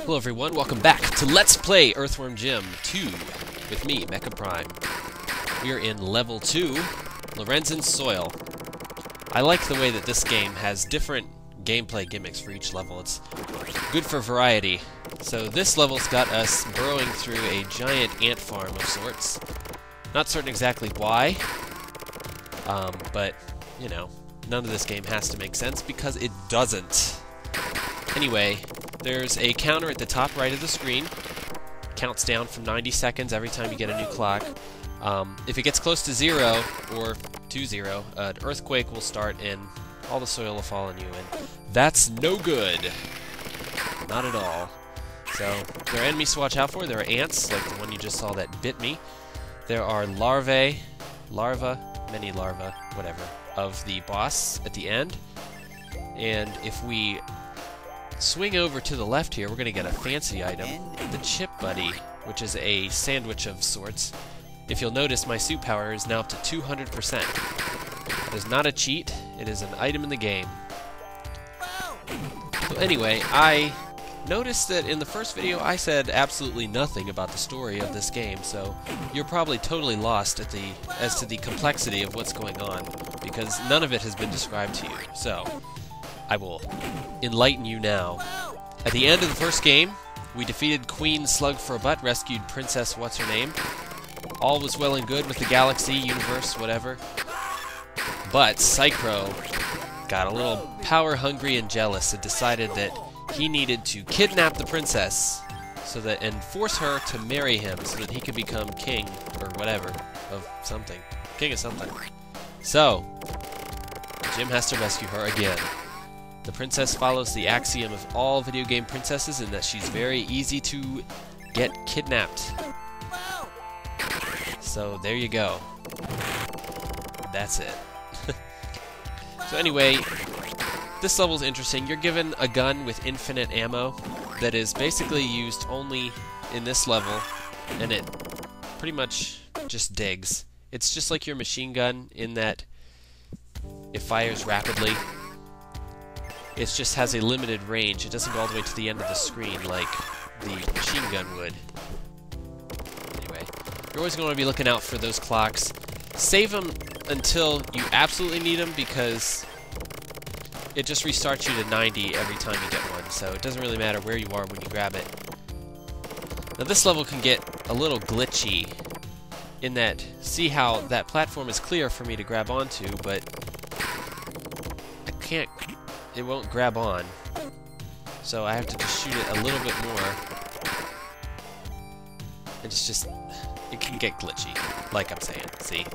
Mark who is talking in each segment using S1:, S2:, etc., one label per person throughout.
S1: Hello everyone, welcome back to Let's Play Earthworm Jim 2 with me, MeccaPrime. We are in Level 2, Lorenzen Soil. I like the way that this game has different gameplay gimmicks for each level. It's good for variety. So this level's got us burrowing through a giant ant farm of sorts. Not certain exactly why, but, you know, none of this game has to make sense because it doesn't. Anyway, there's a counter at the top right of the screen. Counts down from 90 seconds every time you get a new clock. If it gets close to 0, or to 0, an earthquake will start and all the soil will fall on you, and that's no good. Not at all. So, there are enemies to watch out for. There are ants, like the one you just saw that bit me. There are many larvae, whatever, of the boss at the end. And if we swing over to the left here, we're going to get a fancy item, the Chip Buddy, which is a sandwich of sorts. If you'll notice, my suit power is now up to 200%. It is not a cheat, it is an item in the game. So anyway, I noticed that in the first video I said absolutely nothing about the story of this game, so you're probably totally lost as to the complexity of what's going on, because none of it has been described to you. So I will enlighten you now. At the end of the first game, we defeated Queen Slug-for-a-Butt, rescued Princess What's-Her-Name. All was well and good with the galaxy, universe, whatever. But Psychro got a little power-hungry and jealous and decided that he needed to kidnap the princess and force her to marry him so that he could become king, or whatever, of something. King of something. So, Jim has to rescue her again. The princess follows the axiom of all video game princesses in that she's very easy to get kidnapped. So there you go. That's it. So anyway, this level's interesting. You're given a gun with infinite ammo that is basically used only in this level, and it pretty much just digs. It's just like your machine gun in that it fires rapidly. It just has a limited range. It doesn't go all the way to the end of the screen like the machine gun would. Anyway, you're always going to be looking out for those clocks. Save them until you absolutely need them, because it just restarts you to 90 every time you get one, so it doesn't really matter where you are when you grab it. Now this level can get a little glitchy in that, see how that platform is clear for me to grab onto, but I can't. It won't grab on, so I have to just shoot it a little bit more. It's just, it can get glitchy, like I'm saying. See,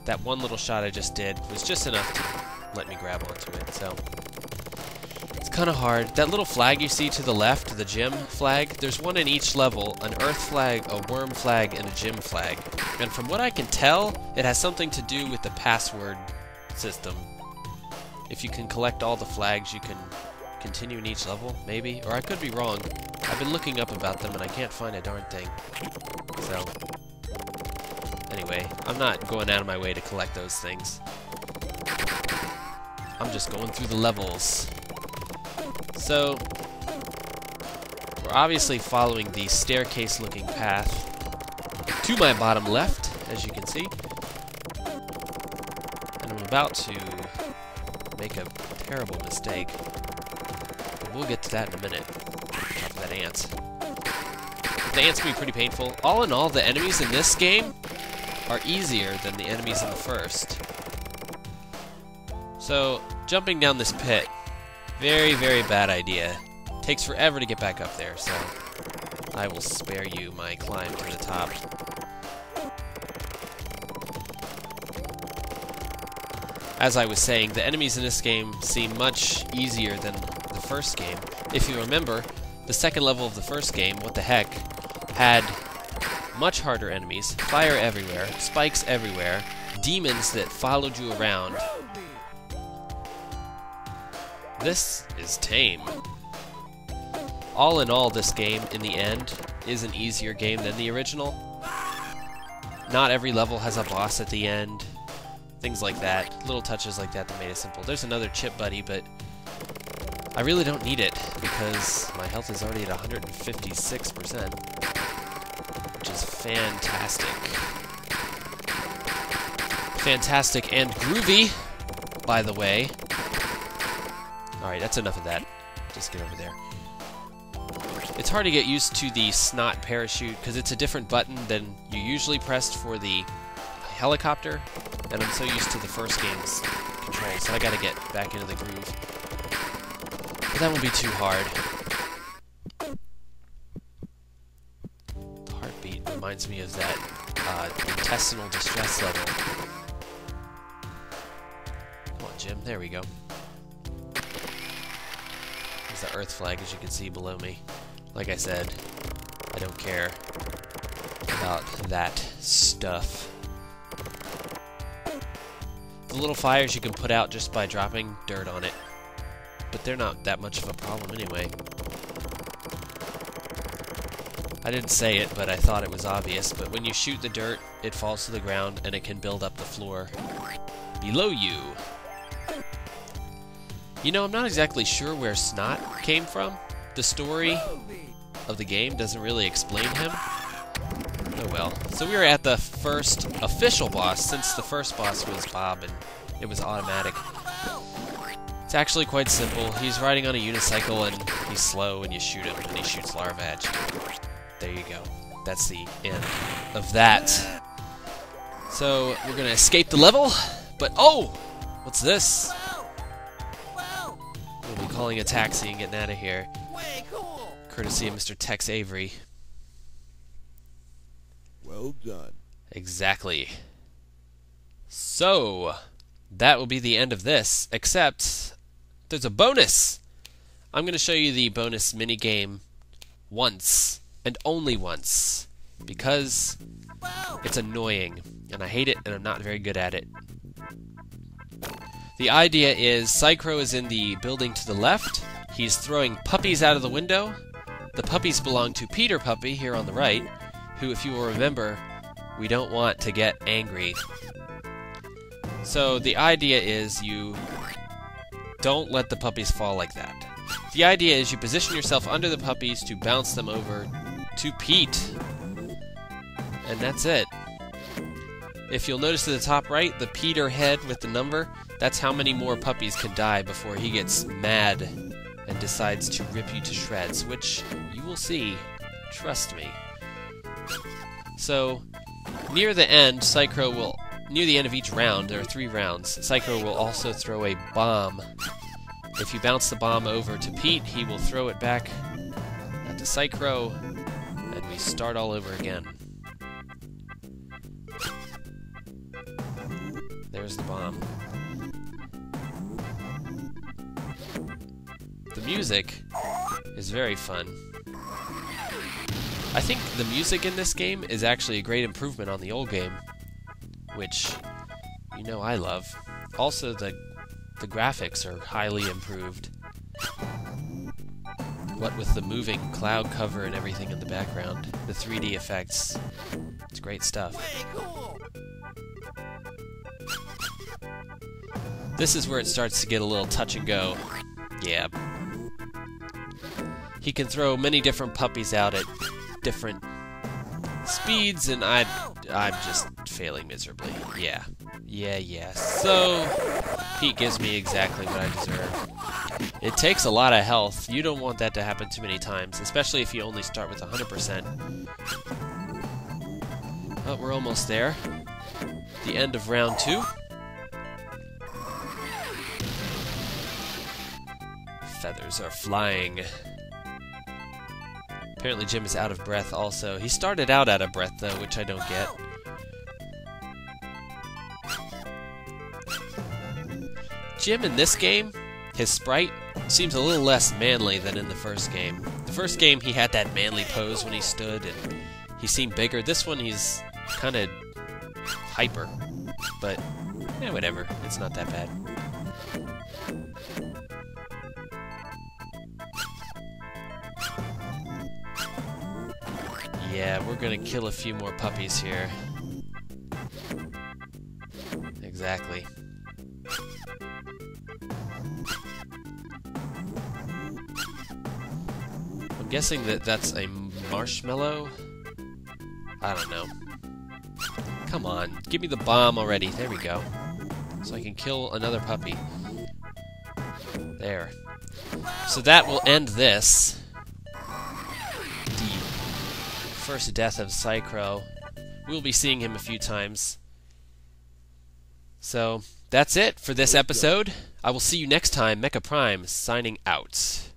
S1: that one little shot I just did was just enough to let me grab onto it, so it's kind of hard. That little flag you see to the left, the Jim flag, there's one in each level, an Earth flag, a Worm flag, and a Jim flag. And from what I can tell, it has something to do with the password system. If you can collect all the flags, you can continue in each level, maybe? Or I could be wrong. I've been looking up about them and I can't find a darn thing. So, anyway, I'm not going out of my way to collect those things. I'm just going through the levels. So, we're obviously following the staircase-looking path to my bottom left, as you can see. And I'm about to make a terrible mistake. But we'll get to that in a minute. Talk about ants. The ants can be pretty painful. All in all, the enemies in this game are easier than the enemies in the first. So, jumping down this pit, very, very bad idea. Takes forever to get back up there, so I will spare you my climb to the top. As I was saying, the enemies in this game seem much easier than the first game. If you remember, the second level of the first game, what the heck, had much harder enemies, fire everywhere, spikes everywhere, demons that followed you around. This is tame. All in all, this game, in the end, is an easier game than the original. Not every level has a boss at the end. Things like that. Little touches like that that made it simple. There's another Chip Buddy, but I really don't need it, because my health is already at 156%, which is fantastic. Fantastic and groovy, by the way. Alright, that's enough of that. Just get over there. It's hard to get used to the snot parachute, because it's a different button than you usually pressed for the helicopter, and I'm so used to the first game's controls, so I gotta get back into the groove. But that won't be too hard. The heartbeat reminds me of that intestinal distress level. Come on, Jim. There we go. There's the Earth flag, as you can see below me. Like I said, I don't care about that stuff. The little fires you can put out just by dropping dirt on it, but they're not that much of a problem anyway. I didn't say it, but I thought it was obvious, but when you shoot the dirt, it falls to the ground and it can build up the floor below you. You know, I'm not exactly sure where Snot came from. The story of the game doesn't really explain him. Oh well. So we were at the first official boss, since the first boss was Bob and it was automatic. It's actually quite simple. He's riding on a unicycle and he's slow and you shoot him and he shoots larvae at you. There you go. That's the end of that. So we're gonna escape the level, but oh! What's this? We'll be calling a taxi and getting out of here. Courtesy of Mr. Tex Avery.
S2: Well done.
S1: Exactly. So, that will be the end of this, except there's a bonus! I'm going to show you the bonus minigame once, and only once, because it's annoying, and I hate it, and I'm not very good at it. The idea is, Psychro is in the building to the left, he's throwing puppies out of the window. The puppies belong to Peter Puppy, here on the right, who, if you will remember, we don't want to get angry. So the idea is you don't let the puppies fall like that. The idea is you position yourself under the puppies to bounce them over to Pete. And that's it. If you'll notice to the top right, the Peter head with the number, that's how many more puppies can die before he gets mad and decides to rip you to shreds, which you will see. Trust me. So, near the end, Psychro will... Near the end of each round, there are 3 rounds, Psychro will also throw a bomb. If you bounce the bomb over to Pete, he will throw it back to Psychro, and we start all over again. There's the bomb. The music is very fun. I think the music in this game is actually a great improvement on the old game, which, you know, I love. Also, the graphics are highly improved. What with the moving cloud cover and everything in the background, the 3D effects, it's great stuff. This is where it starts to get a little touch and go. Yeah. He can throw many different puppies out at different speeds, and I'm just failing miserably. Yeah. So, Pete gives me exactly what I deserve. It takes a lot of health. You don't want that to happen too many times, especially if you only start with 100%. But we're almost there. The end of round 2. Feathers are flying. Apparently Jim is out of breath also. He started out out of breath though, which I don't get. Jim in this game, his sprite, seems a little less manly than in the first game. The first game he had that manly pose when he stood and he seemed bigger. This one he's kind of hyper. But, whatever. It's not that bad. Yeah, we're gonna kill a few more puppies here. Exactly. guessing that that's a marshmallow? I don't know. Come on, give me the bomb already. There we go. So I can kill another puppy. There. So that will end this. The first death of Psychro. We'll be seeing him a few times. So, that's it for this episode. I will see you next time. MeccaPrime signing out.